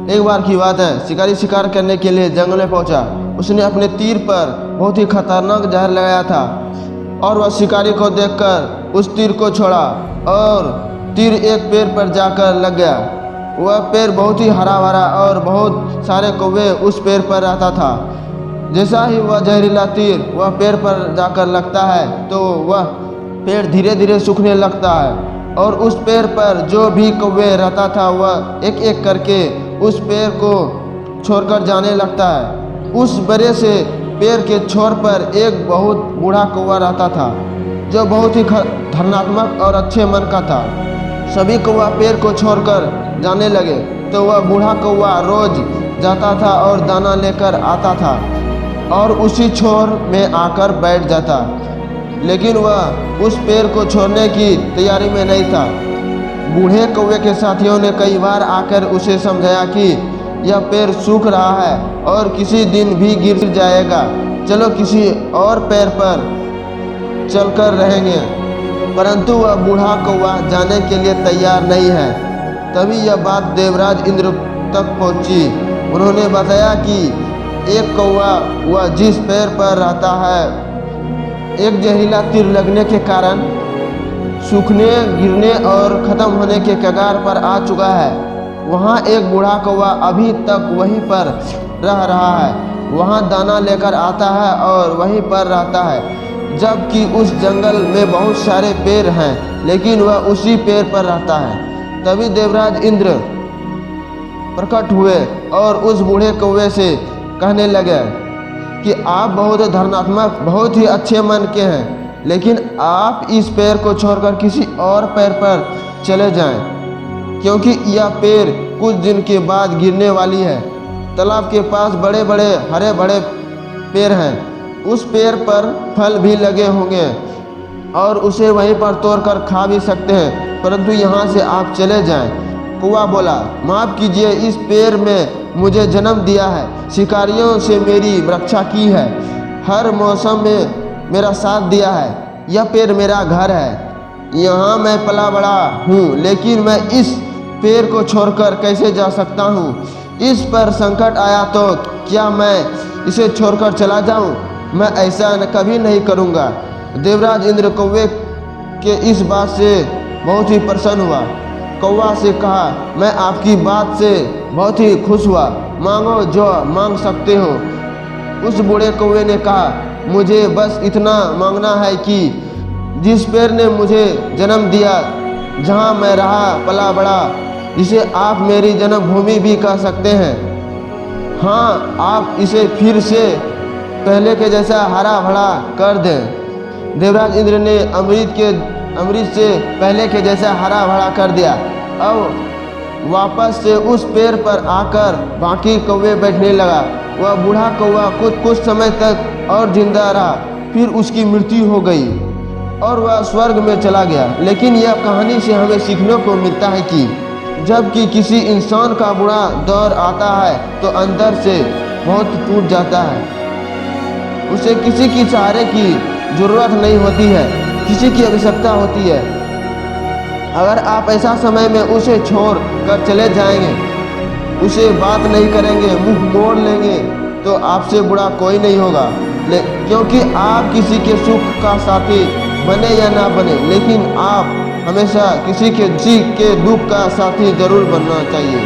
एक बार की बात है, शिकारी शिकार करने के लिए जंगल में पहुंचा। उसने अपने तीर पर बहुत ही खतरनाक जहर लगाया था और वह शिकारी को देखकर उस तीर को छोड़ा और तीर एक पेड़ पर जाकर लग गया। वह पेड़ बहुत ही हरा भरा और बहुत सारे कौवे उस पेड़ पर रहता था। जैसा ही वह जहरीला तीर वह पेड़ पर जाकर लगता है तो वह पेड़ धीरे धीरे सूखने लगता है और उस पेड़ पर जो भी कौवे रहता था वह एक एक करके उस पेड़ को छोड़कर जाने लगता है। उस बड़े से पेड़ के छोर पर एक बहुत बूढ़ा कौवा रहता था जो बहुत ही धनात्मक और अच्छे मन का था। सभी कौवा पेड़ को छोड़कर जाने लगे तो वह बूढ़ा कौवा रोज जाता था और दाना लेकर आता था और उसी छोर में आकर बैठ जाता, लेकिन वह उस पेड़ को छोड़ने की तैयारी में नहीं था। बूढ़े कौवे के साथियों ने कई बार आकर उसे समझाया कि यह पेड़ सूख रहा है और किसी दिन भी गिर जाएगा, चलो किसी और पेड़ पर चलकर रहेंगे, परंतु वह बूढ़ा कौवा जाने के लिए तैयार नहीं है। तभी यह बात देवराज इंद्र तक पहुंची। उन्होंने बताया कि एक कौवा वह जिस पेड़ पर रहता है एक जहरीला तीर लगने के कारण सूखने, गिरने और ख़त्म होने के कगार पर आ चुका है। वहाँ एक बूढ़ा कौवा अभी तक वहीं पर रह रहा है, वहाँ दाना लेकर आता है और वहीं पर रहता है, जबकि उस जंगल में बहुत सारे पेड़ हैं, लेकिन वह उसी पेड़ पर रहता है। तभी देवराज इंद्र प्रकट हुए और उस बूढ़े कौवे से कहने लगे कि आप बहुत धनात्मक, बहुत ही अच्छे मन के हैं, लेकिन आप इस पेड़ को छोड़कर किसी और पेड़ पर चले जाएं, क्योंकि यह पेड़ कुछ दिन के बाद गिरने वाली है। तालाब के पास बड़े बड़े हरे भरे पेड़ हैं, उस पेड़ पर फल भी लगे होंगे और उसे वहीं पर तोड़कर खा भी सकते हैं, परंतु यहाँ से आप चले जाएं। कौवा बोला, माफ़ कीजिए, इस पेड़ में मुझे जन्म दिया है, शिकारियों से मेरी रक्षा की है, हर मौसम में मेरा साथ दिया है, यह पेड़ मेरा घर है, यहाँ मैं पला बड़ा हूँ, लेकिन मैं इस पेड़ को छोड़कर कैसे जा सकता हूँ? इस पर संकट आया तो क्या मैं इसे छोड़कर चला जाऊँ? मैं ऐसा कभी नहीं करूँगा। देवराज इंद्र कौवे के इस बात से बहुत ही प्रसन्न हुआ। कौवा से कहा, मैं आपकी बात से बहुत ही खुश हुआ, मांगो जो मांग सकते हो। उस बूढ़े कौवे ने कहा, मुझे बस इतना मांगना है कि जिस पेड़ ने मुझे जन्म दिया, जहाँ मैं रहा पला बड़ा, जिसे आप मेरी जन्मभूमि भी कह सकते हैं, हाँ, आप इसे फिर से पहले के जैसा हरा भरा कर दें। देवराज इंद्र ने अमृत से पहले के जैसा हरा भरा कर दिया। अब वापस से उस पेड़ पर आकर बाकी कौवे बैठने लगा। वह बूढ़ा कौवा कुछ समय तक और जिंदा रहा, फिर उसकी मृत्यु हो गई और वह स्वर्ग में चला गया। लेकिन यह कहानी से हमें सीखने को मिलता है कि जबकि किसी इंसान का बुरा दौर आता है तो अंदर से बहुत टूट जाता है, उसे किसी की सहारे की ज़रूरत नहीं होती है, किसी की आवश्यकता होती है। अगर आप ऐसा समय में उसे छोड़ कर चले जाएंगे, उसे बात नहीं करेंगे, मुंह मोड़ लेंगे, तो आपसे बुरा कोई नहीं होगा, क्योंकि आप किसी के सुख का साथी बने या ना बने, लेकिन आप हमेशा किसी के दुख का साथी जरूर बनना चाहिए।